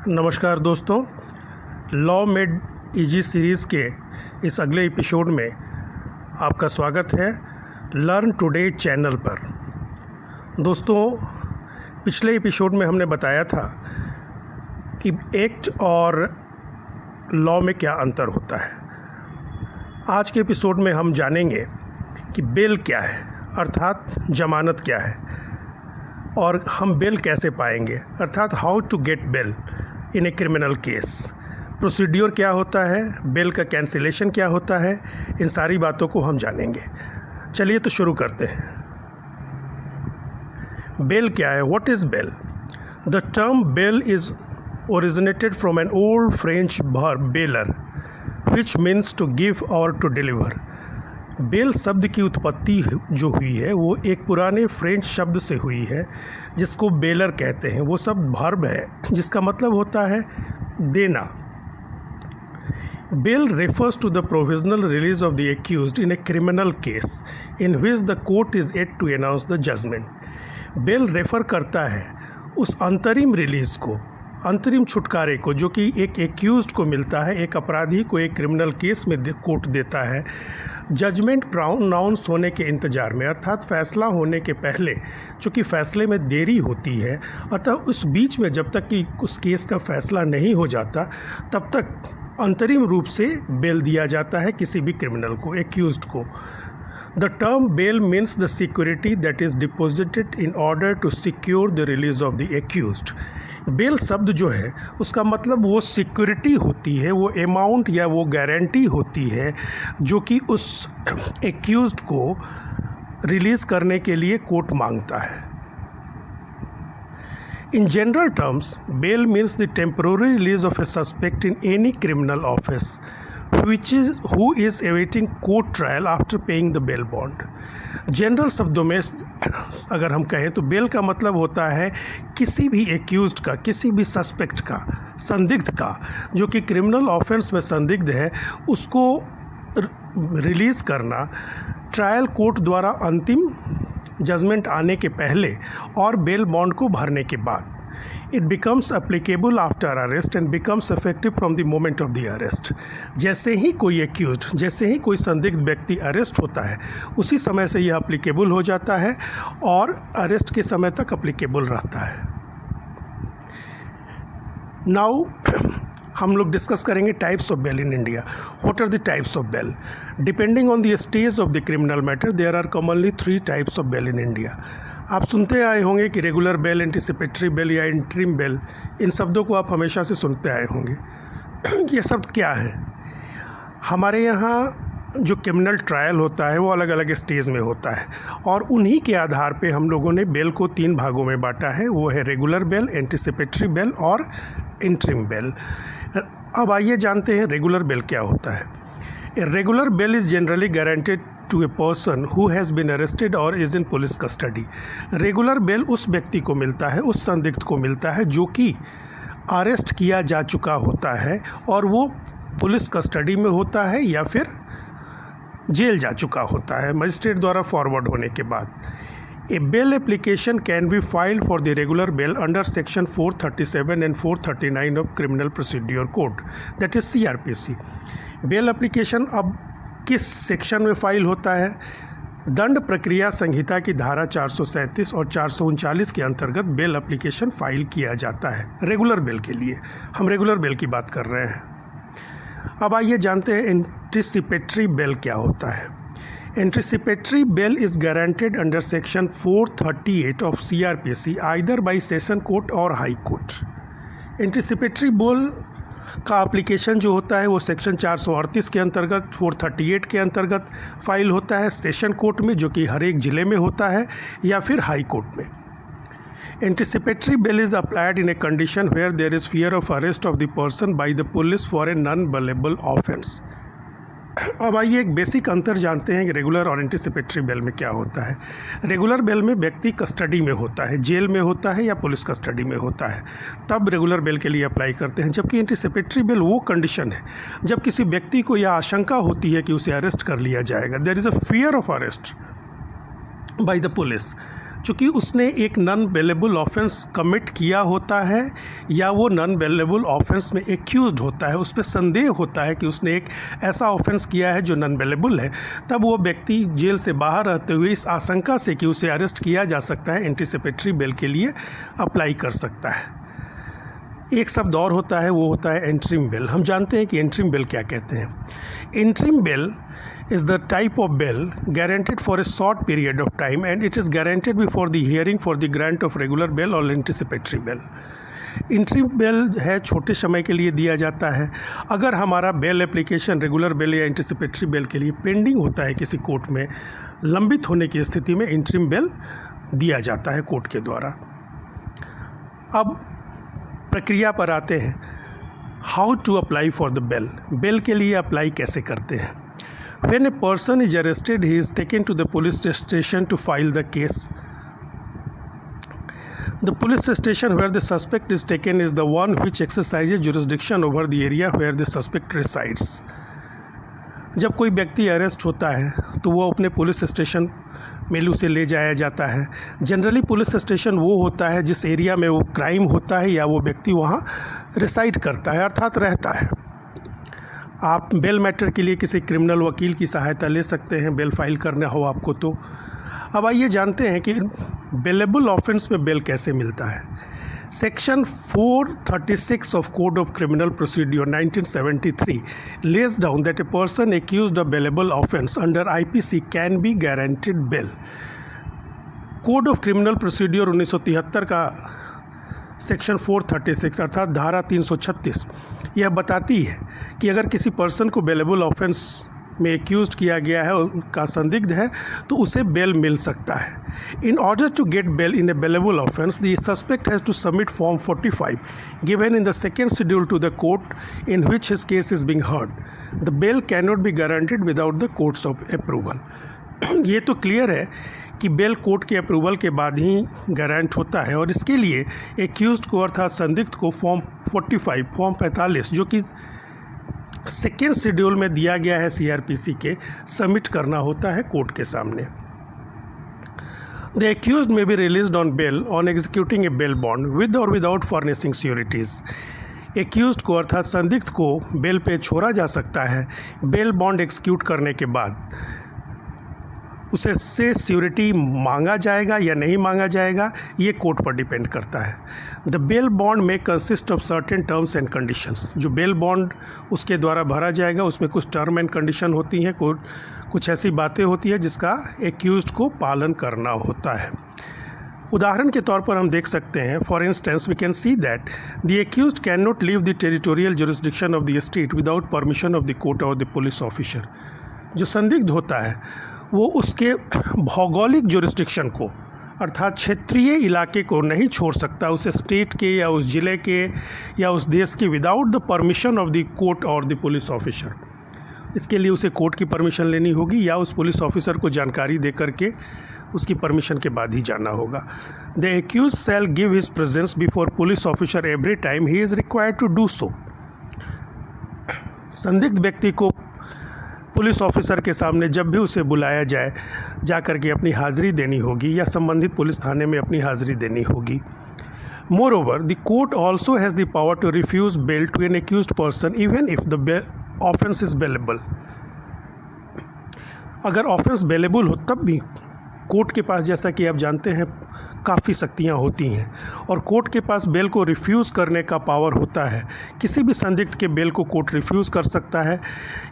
नमस्कार दोस्तों, law made easy series के इस अगले एपिसोड में आपका स्वागत है लर्न टुडे चैनल पर। दोस्तों, पिछले एपिसोड में हमने बताया था कि एक्ट और लॉ में क्या अंतर होता है। आज के एपिसोड में हम जानेंगे कि बेल क्या है, अर्थात जमानत क्या है, और हम बेल कैसे पाएंगे, अर्थात how to get bail in a criminal case. Procedure क्या होता है, बेल का कैंसिलेशन क्या होता है, इन सारी बातों को हम जानेंगे। चलिए तो शुरू करते हैं। बेल क्या है? What is bail? The term bail is originated from an old French verb beller, which means to give or to deliver. Bail शब्द की उत्पत्ति जो हुई है वो एक पुराने फ्रेंच शब्द से हुई है जिसको बेलर कहते हैं। वो शब्द वर्ब है जिसका मतलब होता है देना। Bail refers to the provisional release of the accused in a criminal case in which the court is yet to announce the judgment. Bail refer करता है उस अंतरिम रिलीज़ को, अंतरिम छुटकारे को, जो कि एक एक्यूज्ड को मिलता है, एक अपराधी को एक क्रिमिनल केस में कोर्ट देता है जजमेंट प्रोनाउंस होने के इंतज़ार में, अर्थात फैसला होने के पहले। चूँकि फ़ैसले में देरी होती है, अतः उस बीच में जब तक कि उस केस का फ़ैसला नहीं हो जाता तब तक अंतरिम रूप से बेल दिया जाता है किसी भी क्रिमिनल को, एक्यूज्ड को। The term bail means the security that is deposited in order to secure the release of the accused. Bail शब्द जो है उसका मतलब वो सिक्योरिटी होती है, वो अमाउंट या वो गारंटी होती है जो कि उस एक्यूज्ड को रिलीज़ करने के लिए कोर्ट मांगता है। In general terms, bail means the temporary release of a suspect in any criminal offense who is awaiting court trial after paying the bail bond. General शब्दों में अगर हम कहें तो बेल का मतलब होता है किसी भी एक्यूज्ड का, किसी भी सस्पेक्ट का, संदिग्ध का, जो कि क्रिमिनल ऑफेंस में संदिग्ध है, उसको रिलीज़ करना ट्रायल कोर्ट द्वारा अंतिम जजमेंट आने के पहले और बेल बॉन्ड को भरने के बाद। It becomes applicable after arrest and becomes effective from the moment of the arrest. जैसे ही कोई एक्यूज्ड, जैसे ही कोई संदिग्ध व्यक्ति अरेस्ट होता है, उसी समय से यह अप्लीकेबल हो जाता है और अरेस्ट के समय तक अप्लीकेबल रहता है। नाउ हम लोग डिस्कस करेंगे types of bail in India. What are the types of bail? Depending on the stage of the criminal matter there are commonly 3 types of bail in India. आप सुनते आए होंगे कि रेगुलर बेल, एंटिसिपेटरी बेल या interim bail, इन शब्दों को आप हमेशा से सुनते आए होंगे। ये शब्द क्या है? हमारे यहाँ जो क्रिमिनल ट्रायल होता है वो अलग अलग स्टेज में होता है और उन्हीं के आधार पे हम लोगों ने बेल को 3 भागों में बांटा है। वो है रेगुलर बेल, एंटिसिपेटरी बेल और इंटरिम बेल। अब आइए जानते हैं रेगुलर बेल क्या होता है। A regular bell is generally guaranteed to a person who has been arrested or is in police custody. Regular bell उस व्यक्ति को मिलता है, उस संदिग्ध को मिलता है जो कि अरेस्ट किया जा चुका होता है और वो पुलिस कस्टडी में होता है या फिर जेल जा चुका होता है मजिस्ट्रेट द्वारा फॉरवर्ड होने के बाद। A bail application can be filed for the regular bail under section 437 and 439 of criminal procedure code, that is CRPC। Bail application अब किस सेक्शन में फाइल होता है? दंड प्रक्रिया संहिता की धारा 437 और 439 के अंतर्गत बेल एप्लीकेशन फाइल किया जाता है रेगुलर बेल के लिए। हम रेगुलर बेल की बात कर रहे हैं। अब आइए जानते हैं एंटिसिपेटरी बेल क्या होता है। Anticipatory bell is guaranteed under section 438 of CRPC either by session court और हाई कोर्ट। एंटिसिपेटरी बेल का एप्लीकेशन जो होता है वो सेक्शन 438 के अंतर्गत, 438 के अंतर्गत फाइल होता है सेशन कोर्ट में, जो कि हर एक ज़िले में होता है, या फिर हाई कोर्ट में। Anticipatory bail is applied in a condition where there is fear of arrest of the person by the police for a non bailable offence. अब आइए एक बेसिक अंतर जानते हैं कि रेगुलर और एंटिसिपेटरी बेल में क्या होता है। रेगुलर बेल में व्यक्ति कस्टडी में होता है, जेल में होता है या पुलिस कस्टडी में होता है, तब रेगुलर बेल के लिए अप्लाई करते हैं। जबकि एंटिसिपेटरी बेल वो कंडीशन है जब किसी व्यक्ति को यह आशंका होती है कि उसे अरेस्ट कर लिया जाएगा, there is a fear of arrest by the police, चूँकि उसने एक नॉन बेलेबल ऑफेंस कमिट किया होता है या वो नॉन बेलेबल ऑफेंस में एक्यूज्ड होता है, उस पर संदेह होता है कि उसने एक ऐसा ऑफेंस किया है जो नॉन बेलेबल है, तब वो व्यक्ति जेल से बाहर रहते हुए इस आशंका से कि उसे अरेस्ट किया जा सकता है एंटीसिपेटरी बेल के लिए अप्लाई कर सकता है। एक शब्द और होता है, वो होता है इंटरिम बेल। हम जानते हैं कि इंटरिम बेल क्या कहते हैं। Interim bell is the type of bail guaranteed for a short period of time and it is guaranteed before the hearing for the grant of regular bail or anticipatory bail. Interim bell है, छोटे समय के लिए दिया जाता है। अगर हमारा बेल एप्लीकेशन रेगुलर बेल या एंटीसिपेटरी बेल के लिए पेंडिंग होता है किसी कोर्ट में, लंबित होने की स्थिति में इंटरिम बेल दिया जाता है कोर्ट के द्वारा। अब प्रक्रिया पर आते हैं, how to apply for the bail. Bail के लिए अप्लाई कैसे करते हैं? When a person is arrested, he is taken to the police station to file the case. The police station where the suspect is taken is the one which exercises jurisdiction over the area where the suspect resides. जब कोई व्यक्ति arrest होता है तो वो अपने police station में उसे ले जाया जाता है। जनरली पुलिस स्टेशन वो होता है जिस एरिया में वो क्राइम होता है या वो व्यक्ति वहाँ रिसाइड करता है, अर्थात रहता है। आप बेल मैटर के लिए किसी क्रिमिनल वकील की सहायता ले सकते हैं, बेल फाइल करना हो आपको तो। अब आइए जानते हैं कि बेलेबल ऑफेंस में बेल कैसे मिलता है। Section 436 of code of criminal procedure 1973 lays down that a person accused of bailable offense under IPC can be guaranteed bail. Code of criminal procedure 1973 का सेक्शन 436 अर्थात धारा 336 यह बताती है कि अगर किसी पर्सन को बेलेबल ऑफेंस में एक्यूज्ड किया गया है, उनका संदिग्ध है, तो उसे बेल मिल सकता है। In order to get bail in a bailable offence the suspect has to submit form 45 given in the second schedule to the court in which his case is being heard. The bail can not be guaranteed without the courts of approval. ये तो clear है कि bell court के approval के बाद ही गारंट होता है और इसके लिए एक्यूज्ड को अर्थात संदिग्ध को फॉर्म 45 जो कि सेकेंड शेड्यूल में दिया गया है सीआरपीसी के, सबमिट करना होता है कोर्ट के सामने। The accused may be released on bail on executing a bail bond with or without furnishing securities. Accused को अर्थात संदिग्ध को बेल पे छोड़ा जा सकता है बेल बॉन्ड एग्जीक्यूट करने के बाद। उसे से सिक्योरिटी मांगा जाएगा या नहीं मांगा जाएगा, ये कोर्ट पर डिपेंड करता है। द बेल बॉन्ड में consist of certain terms and conditions. जो बेल बॉन्ड उसके द्वारा भरा जाएगा उसमें कुछ टर्म एंड कंडीशन होती हैं, कुछ ऐसी बातें होती है जिसका एक्यूज्ड को पालन करना होता है। उदाहरण के तौर पर हम देख सकते हैं, for instance we can see that the accused can not leave the territorial jurisdiction of the state without permission of the court or the police officer. जो संदिग्ध होता है वो उसके भौगोलिक जुरिस्डिक्शन को अर्थात क्षेत्रीय इलाके को नहीं छोड़ सकता, उस स्टेट के या उस ज़िले के या उस देश के without the permission of the court or the police officer. इसके लिए उसे कोर्ट की परमिशन लेनी होगी या उस पुलिस ऑफिसर को जानकारी दे करके उसकी परमिशन के बाद ही जाना होगा। The accused shall give his presence before police officer every time he is required to do so. संदिग्ध व्यक्ति को पुलिस ऑफिसर के सामने जब भी उसे बुलाया जाए जा कर के अपनी हाज़िरी देनी होगी या संबंधित पुलिस थाने में अपनी हाज़िरी देनी होगी। Moreover the court also has the power to refuse bail to an accused person even if the offence is bailable. अगर ऑफेंस बेलेबल हो तब भी कोर्ट के पास, जैसा कि आप जानते हैं, काफ़ी शक्तियाँ होती हैं और कोर्ट के पास बेल को रिफ्यूज़ करने का पावर होता है। किसी भी संदिग्ध के बेल को कोर्ट रिफ्यूज़ कर सकता है,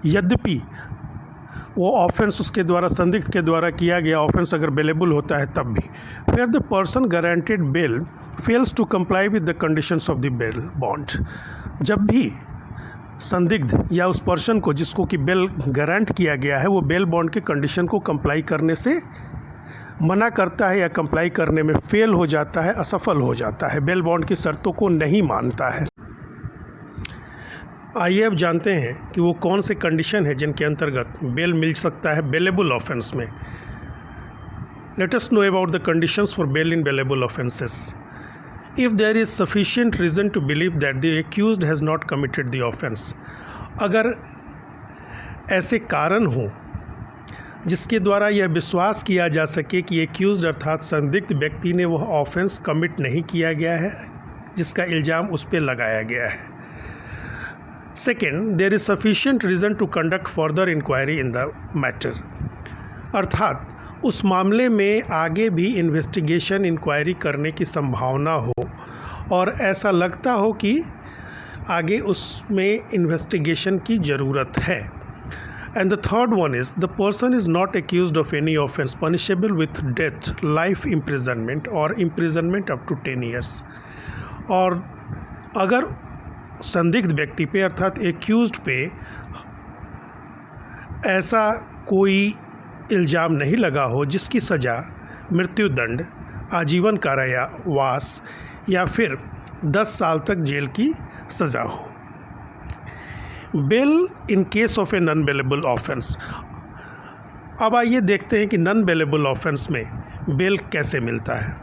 यद्यपि वो ऑफेंस उसके द्वारा, संदिग्ध के द्वारा किया गया ऑफेंस अगर बेलेबल होता है तब भी। Where the person guaranteed bail fails to comply with the conditions of the bail bond. जब भी संदिग्ध या उस पर्सन को जिसको कि बेल गारंट किया गया है वो बेल बॉन्ड के कंडीशन को कंप्लाई करने से मना करता है या कंप्लाई करने में फेल हो जाता है, असफल हो जाता है, बेल बॉन्ड की शर्तों को नहीं मानता है। आइए अब जानते हैं कि वो कौन से कंडीशन है जिनके अंतर्गत बेल मिल सकता है बेलेबल ऑफेंस में। Let us know about the conditions for bail in bailable offences. If there is sufficient reason to believe that the accused has not committed the offence. अगर ऐसे कारण हो जिसके द्वारा यह विश्वास किया जा सके कि एक्यूज्ड अर्थात संदिग्ध व्यक्ति ने वह ऑफेंस कमिट नहीं किया गया है जिसका इल्ज़ाम उस पर लगाया गया है। Second, there is sufficient reason to conduct further inquiry in the matter, अर्थात उस मामले में आगे भी इन्वेस्टिगेशन इंक्वायरी करने की संभावना हो और ऐसा लगता हो कि आगे उसमें इन्वेस्टिगेशन की ज़रूरत है। And the third one is the person is not accused of any offence punishable with death, life imprisonment और इम्प्रिजनमेंट अप टू 10 ईयर्स। और अगर संदिग्ध व्यक्ति पे अर्थात एक्यूज्ड पे ऐसा कोई इल्ज़ाम नहीं लगा हो जिसकी सज़ा मृत्युदंड, आजीवन कारावास या फिर 10 साल तक जेल की सज़ा हो। Bail in case of a non bailable offence. अब आइए देखते हैं कि नॉन बेलेबल ऑफेंस में बेल कैसे मिलता है।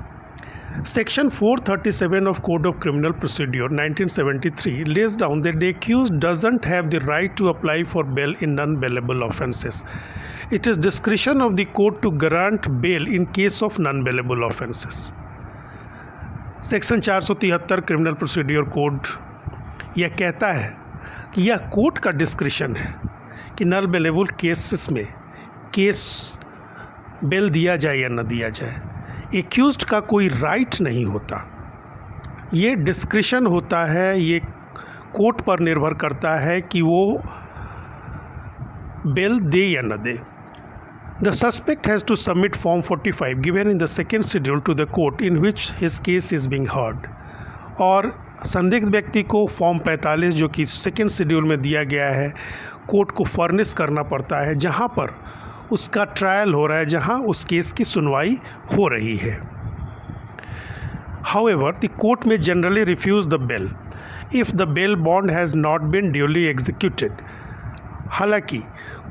Section 437 of code of criminal procedure 1973 lays down that the accused doesn't have the right to apply for bail in non-bailable offences. It is discretion of the court to grant bail in case of non-bailable offences. Section 473 criminal procedure code यह कहता है कि यह court का discretion है कि non bailable cases में case bell दिया जाए या न दिया जाए। एक्यूज्ड का कोई राइट नहीं होता, ये डिस्क्रिशन होता है, ये कोर्ट पर निर्भर करता है कि वो बेल दे या न दे। The suspect has to submit form 45 given in the second schedule to the court in which his case is being heard. और संदिग्ध व्यक्ति को फॉर्म 45 जो कि सेकेंड शेड्यूल में दिया गया है कोर्ट को फर्निश करना पड़ता है जहाँ पर उसका ट्रायल हो रहा है, जहाँ उस केस की सुनवाई हो रही है। However, the court may generally refuse the bail if the bail bond has not been duly executed. हालांकि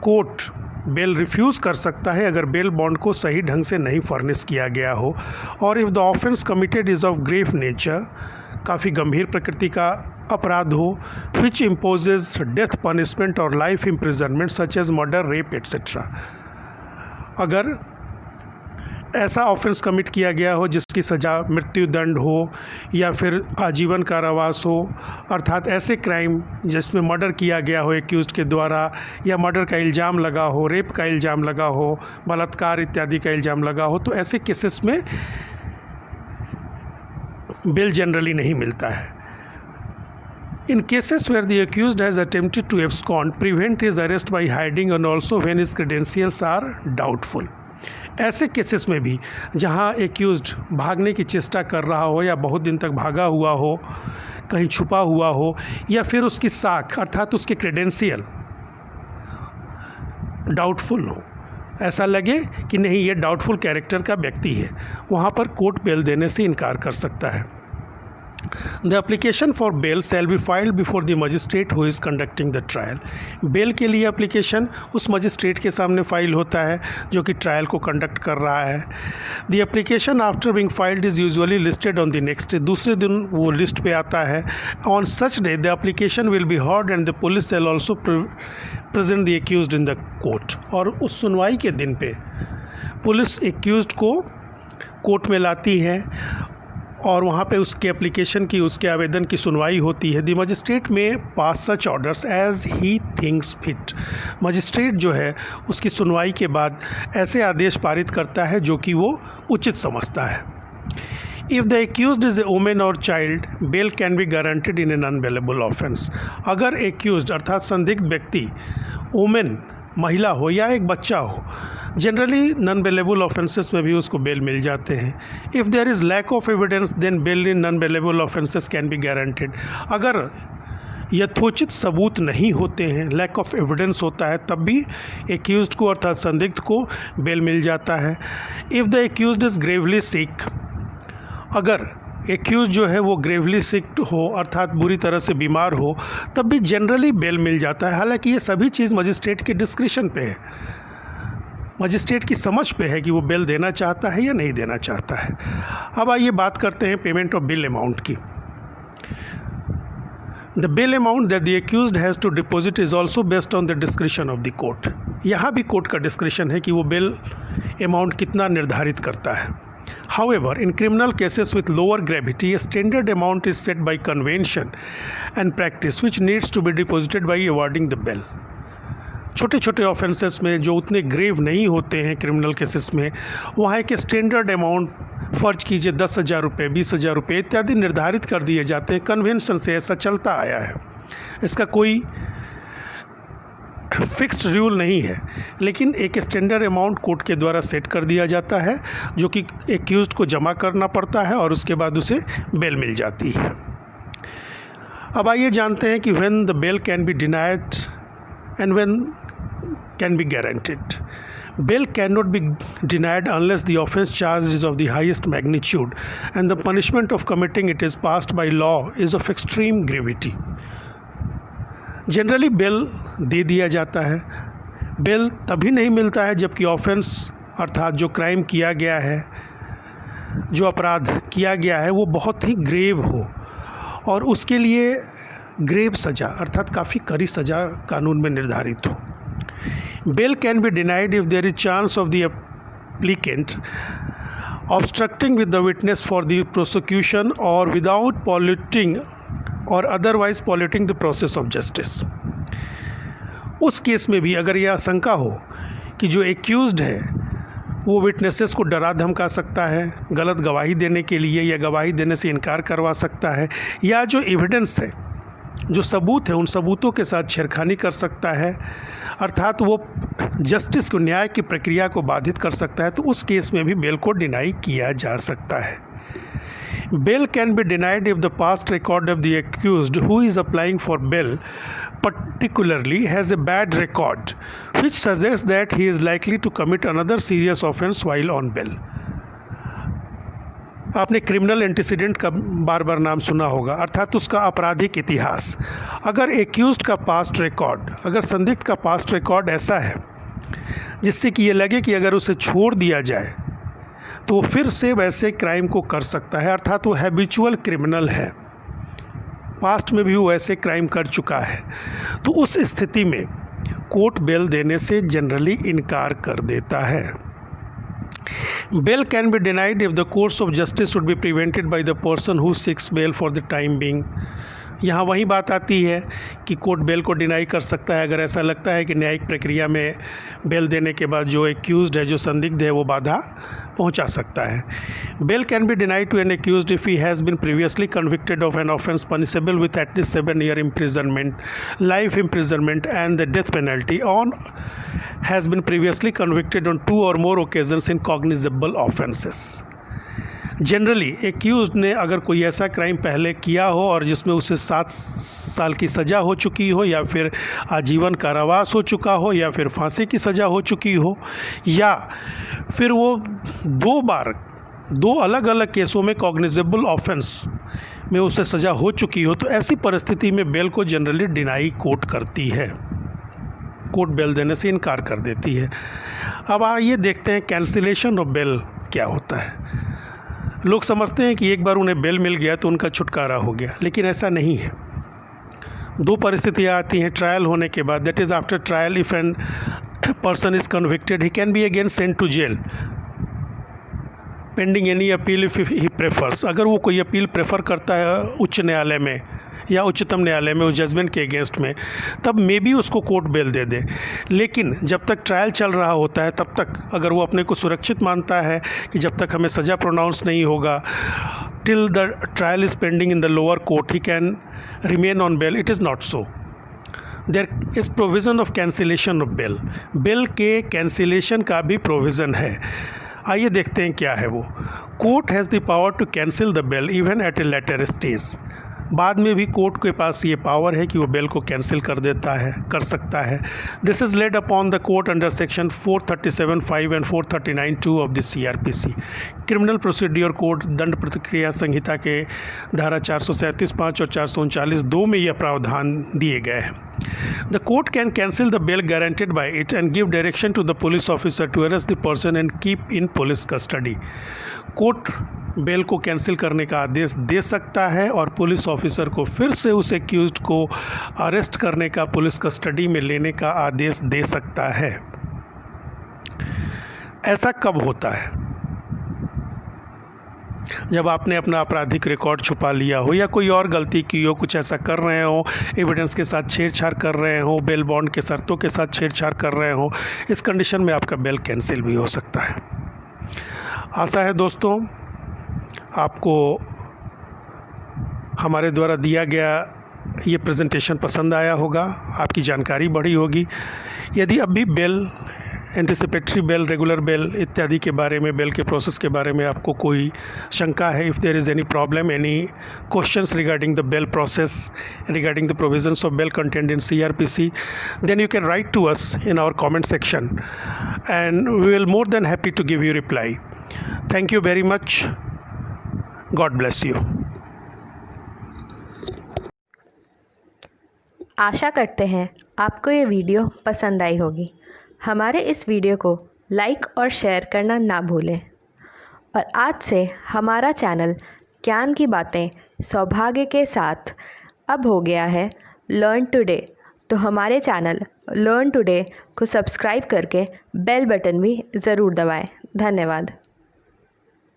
कोर्ट बेल रिफ्यूज़ कर सकता है अगर बेल बॉन्ड को सही ढंग से नहीं फर्निश किया गया हो और if the offence committed is of grave nature, काफ़ी गंभीर प्रकृति का अपराध हो, which imposes death punishment or life imprisonment such as murder, rape etcetera. अगर ऐसा ऑफेंस कमिट किया गया हो जिसकी सज़ा मृत्युदंड हो या फिर आजीवन कारावास हो, अर्थात ऐसे क्राइम जिसमें मर्डर किया गया हो एक्यूज्ड के द्वारा या मर्डर का इल्ज़ाम लगा हो, रेप का इल्ज़ाम लगा हो, बलात्कार इत्यादि का इल्ज़ाम लगा हो, तो ऐसे केसेस में बेल जनरली नहीं मिलता है। In cases where the accused has attempted to abscond, prevent his arrest by hiding and also when his credentials are doubtful. ऐसे केसेस में भी जहां एक्यूज्ड भागने की चेष्टा कर रहा हो या बहुत दिन तक भागा हुआ हो, कहीं छुपा हुआ हो या फिर उसकी साख अर्थात उसके क्रेडेंशियल डाउटफुल हो, ऐसा लगे कि नहीं ये डाउटफुल कैरेक्टर का व्यक्ति है, वहाँ पर कोर्ट बेल देने से इनकार कर सकता है। The application for bail shall be filed before the magistrate who is conducting the trial. Bail के लिए एप्लीकेशन उस मजिस्ट्रेट के सामने फाइल होता है जो कि ट्रायल को कंडक्ट कर रहा है। The application after being filed is usually listed on the next day. दूसरे दिन वो लिस्ट पे आता है। On such day the application will be heard and the police shall also present the accused in the court. और उस सुनवाई के दिन पे पुलिस एक्यूज्ड को कोर्ट में लाती है और वहाँ पे उसके एप्लीकेशन की, उसके आवेदन की सुनवाई होती है। The magistrate may pass such orders as he thinks fit. Magistrate जो है उसकी सुनवाई के बाद ऐसे आदेश पारित करता है जो कि वो उचित समझता है। If the accused is a women or child, bail can be guaranteed in a non bailable offence. अगर एक्यूज्ड अर्थात संदिग्ध व्यक्ति वुमेन महिला हो या एक बच्चा हो, जनरली नॉन बेलेबल ऑफेंसेस में भी उसको बेल मिल जाते हैं। If there is lack of evidence then bail in non bailable offences can be guaranteed. अगर यथोचित सबूत नहीं होते हैं, लैक ऑफ एविडेंस होता है, तब भी एक्यूज्ड को अर्थात संदिग्ध को बेल मिल जाता है। If the accused is gravely sick, अगर एक्यूज जो है वो ग्रेवली सिक हो अर्थात बुरी तरह से बीमार हो, तब भी जनरली बेल मिल जाता है। हालांकि ये सभी चीज़ मजिस्ट्रेट के डिस्क्रिशन पे है, मजिस्ट्रेट की समझ पे है कि वो बेल देना चाहता है या नहीं देना चाहता है। अब आइए बात करते हैं पेमेंट ऑफ बिल अमाउंट की। The bail amount that the accused has to deposit is also based on the discretion of the court. यहाँ भी कोर्ट का डिस्क्रिशन है कि वो बेल अमाउंट कितना निर्धारित करता है. However, in criminal cases with lower gravity, a standard amount is set by convention and practice, which needs to be deposited by awarding the bail. छोटे छोटे ऑफेंसेस में जो उतने ग्रेव नहीं होते हैं क्रिमिनल केसेस में, वहाँ एक स्टैंडर्ड अमाउंट फर्ज कीजिए 10,000 रुपये, 20,000 रुपये इत्यादि निर्धारित कर दिए जाते हैं. कन्वेंशन से ऐसा चलता आया है, इसका कोई फिक्स्ड रूल नहीं है, लेकिन एक स्टैंडर्ड अमाउंट कोर्ट के द्वारा सेट कर दिया जाता है जो कि एक्यूज्ड को जमा करना पड़ता है और उसके बाद उसे बेल मिल जाती है. अब आइए जानते हैं कि when the bail can be denied and when can be guaranteed. Bail cannot be denied unless the offence charged is of the highest magnitude and the punishment of committing it is passed by law is of extreme gravity. Generally bail दे दिया जाता है. Bell तभी नहीं मिलता है जबकि offence अर्थात जो क्राइम किया गया है, जो अपराध किया गया है वो बहुत ही ग्रेव हो और उसके लिए ग्रेव सज़ा अर्थात काफ़ी कड़ी सज़ा कानून में निर्धारित हो. Bail can be denied if there is chance of the applicant obstructing with the witness for the prosecution और विदाउट पॉल्यूटिंग और otherwise polluting the process of justice. उस केस में भी अगर यह आशंका हो कि जो एक्यूज्ड है वो विटनेसेस को डरा धमका सकता है, गलत गवाही देने के लिए या गवाही देने से इनकार करवा सकता है, या जो एविडेंस है, जो सबूत है, उन सबूतों के साथ छेड़खानी कर सकता है, अर्थात वो जस्टिस को, न्याय की प्रक्रिया को बाधित कर सकता है, तो उस केस में भी बेल को डिनाई किया जा सकता है. Bail can be denied if the past record of the accused who is applying for bail particularly has a bad record which suggests that he is likely to commit another serious offense while on bail. आपने criminal antecedent का बार बार नाम सुना होगा, अर्थात उसका आपराधिक इतिहास. अगर एक्यूज्ड का पास्ट रिकॉर्ड, अगर संदिग्ध का पास्ट रिकॉर्ड ऐसा है जिससे कि ये लगे कि अगर उसे छोड़ दिया जाए तो वो फिर से वैसे क्राइम को कर सकता है, अर्थात वो हैबिचुअल क्रिमिनल है, पास्ट में भी वो ऐसे क्राइम कर चुका है, तो उस स्थिति में कोर्ट बेल देने से जनरली इनकार कर देता है. Bail can be denied if the course of justice should be prevented by the person who seeks bail for the time being. यहाँ वही बात आती है कि कोर्ट बेल को डिनाई कर सकता है अगर ऐसा लगता है कि न्यायिक प्रक्रिया में बेल देने के बाद जो एक्यूज्ड है, जो संदिग्ध है, वो बाधा पहुंचा सकता है. Bail can be denied to an accused if he has been previously convicted of an offence punishable with at least 7 year imprisonment, life imprisonment and the death penalty, on has been previously convicted on 2 or more occasions in cognizable offenses. Generally accused ने अगर कोई ऐसा crime पहले किया हो और जिसमें उसे 7 साल की सज़ा हो चुकी हो, या फिर आजीवन कारावास हो चुका हो, या फिर फांसी की सज़ा हो चुकी हो, या फिर वो 2 बार 2 अलग अलग केसों में कॉग्निजेबल ऑफेंस में उसे सज़ा हो चुकी हो, तो ऐसी परिस्थिति में बेल को जनरली डिनाई कोर्ट करती है, कोर्ट बेल देने से इनकार कर देती है. अब आइए देखते हैं कैंसिलेशन ऑफ बेल क्या होता है. लोग समझते हैं कि एक बार उन्हें बेल मिल गया तो उनका छुटकारा हो गया, लेकिन ऐसा नहीं है. 2 परिस्थितियाँ आती हैं ट्रायल होने के बाद. That is after trial if an person is convicted he can be again sent to jail pending any appeal if he prefers. अगर वो कोई अपील प्रेफर करता है उच्च न्यायालय में या उच्चतम न्यायालय में उस जजमेंट के अगेंस्ट में, तब मे बी उसको कोर्ट बेल दे दे. लेकिन जब तक ट्रायल चल रहा होता है तब तक अगर वो अपने को सुरक्षित मानता है कि जब तक हमें सज़ा प्रोनाउंस नहीं होगा, till the trial is pending in the lower court, he can remain on bail. It is not so. There is provision of cancellation of bail. Bail के कैंसिलेशन का भी प्रोविज़न है. आइए देखते हैं क्या है वो. Court has the power to cancel the bail even at a later stage. बाद में भी कोर्ट के पास ये पावर है कि वो बेल को कैंसिल कर सकता है. This is lead upon the court under section 437(5) and 439(2) of the CRPC. Criminal procedure code दंड प्रक्रिया संहिता के धारा 437(5) और 439(2) में यह प्रावधान दिए गए हैं. The court can cancel the bail guaranteed by it and give direction to the police officer to arrest the person and keep in police custody. Court bell को कैंसिल करने का आदेश दे सकता है और पुलिस ऑफिसर को फिर से उस एक्यूज्ड को अरेस्ट करने का, पुलिस कस्टडी में लेने का आदेश दे सकता है। ऐसा कब होता है? जब आपने अपना आपराधिक रिकॉर्ड छुपा लिया हो या कोई और गलती की हो, कुछ ऐसा कर रहे हो, एविडेंस के साथ छेड़छाड़ कर रहे हो, बेल बॉन्ड के शर्तों के साथ छेड़छाड़ कर रहे हो, इस कंडीशन में आपका बेल कैंसिल भी हो सकता है। आशा है दोस्तों आपको हमारे द्वारा दिया गया ये प्रेजेंटेशन पसंद आया होगा, आपकी जानकारी बढ़ी होगी। यदि अब भी bail, anticipatory bail, regular bail इत्यादि के बारे में, बेल के प्रोसेस के बारे में आपको कोई शंका है, if there is any problem, any questions regarding the bail process, regarding the provisions of bail content in CRPC, then you can write to us in our comment section and we will more than happy to give you reply. Thank you very much. God bless you. आशा करते हैं आपको ये video पसंद आई होगी। हमारे इस video को like और शेयर करना ना भूलें। और आज से हमारा चैनल ज्ञान की बातें सौभाग्य के साथ अब हो गया है लर्न टुडे। तो हमारे चैनल लर्न टुडे को सब्सक्राइब करके बेल बटन भी ज़रूर दबाएं। धन्यवाद।